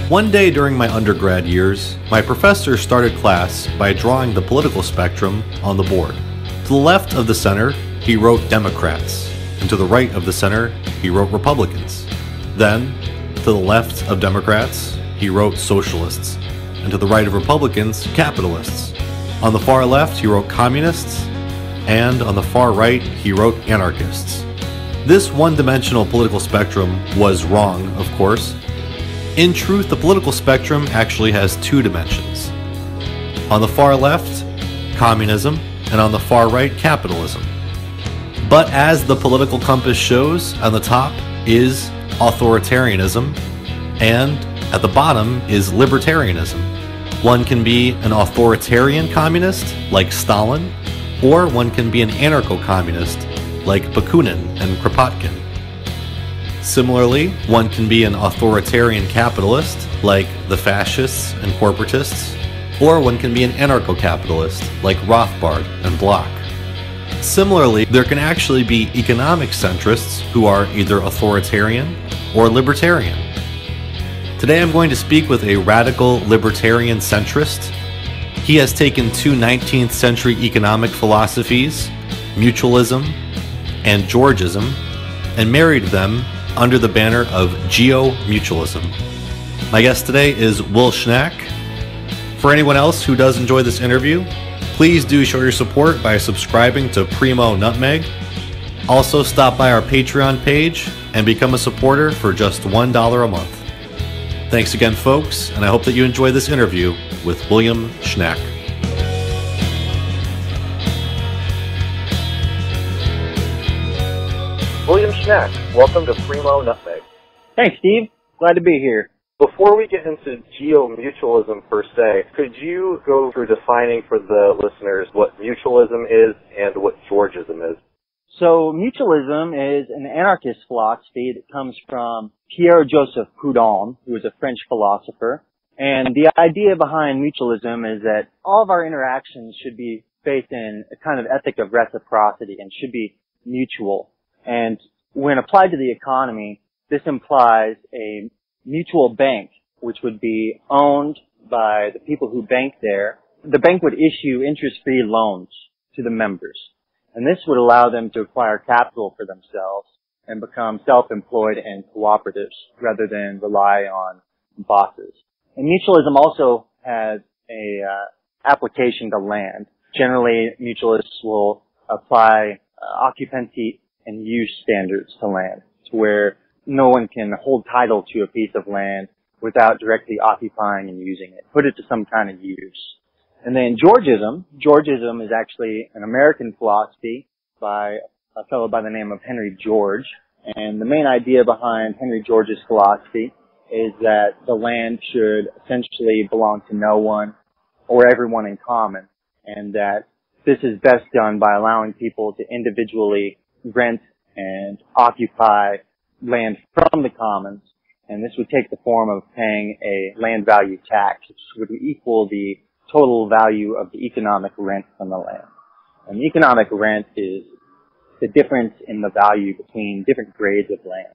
One day during my undergrad years, my professor started class by drawing the political spectrum on the board. To the left of the center, he wrote Democrats, and to the right of the center, he wrote Republicans. Then, to the left of Democrats, he wrote Socialists, and to the right of Republicans, Capitalists. On the far left, he wrote Communists, and on the far right, he wrote Anarchists. This one-dimensional political spectrum was wrong, of course. In truth, the political spectrum actually has two dimensions. On the far left, communism, and on the far right, capitalism. But as the political compass shows, on the top is authoritarianism, and at the bottom is libertarianism. One can be an authoritarian communist, like Stalin, or one can be an anarcho-communist, like Bakunin and Kropotkin. Similarly, one can be an authoritarian capitalist, like the fascists and corporatists, or one can be an anarcho-capitalist, like Rothbard and Bloch. Similarly, there can actually be economic centrists who are either authoritarian or libertarian. Today I'm going to speak with a radical libertarian centrist. He has taken two 19th century economic philosophies, Mutualism and Georgism, and married them under the banner of Geo-Mutualism. My guest today is Will Schnack. For anyone else who does enjoy this interview, please do show your support by subscribing to PRIMO NUTMEG. Also stop by our Patreon page and become a supporter for just $1 a month. Thanks again, folks, and I hope that you enjoy this interview with William Schnack. William Schnack, welcome to PRIMO NUTMEG. Thanks, Steve. Glad to be here. Before we get into geo-mutualism per se, could you go through defining for the listeners what mutualism is and what Georgism is? So, mutualism is an anarchist philosophy that comes from Pierre-Joseph, who was a French philosopher. And the idea behind mutualism is that all of our interactions should be based in a kind of ethic of reciprocity and should be mutual. And when applied to the economy, this implies a mutual bank, which would be owned by the people who bank there. The bank would issue interest-free loans to the members. And this would allow them to acquire capital for themselves and become self-employed and cooperatives rather than rely on bosses. And mutualism also has a application to land. Generally, mutualists will apply occupancy and use standards to land, to where no one can hold title to a piece of land without directly occupying and using it, put it to some kind of use. And then Georgism is actually an American philosophy by a fellow by the name of Henry George. And the main idea behind Henry George's philosophy is that the land should essentially belong to no one or everyone in common, and that this is best done by allowing people to individually rent and occupy land from the commons. And this would take the form of paying a land value tax, which would equal the total value of the economic rent from the land. And the economic rent is the difference in the value between different grades of land.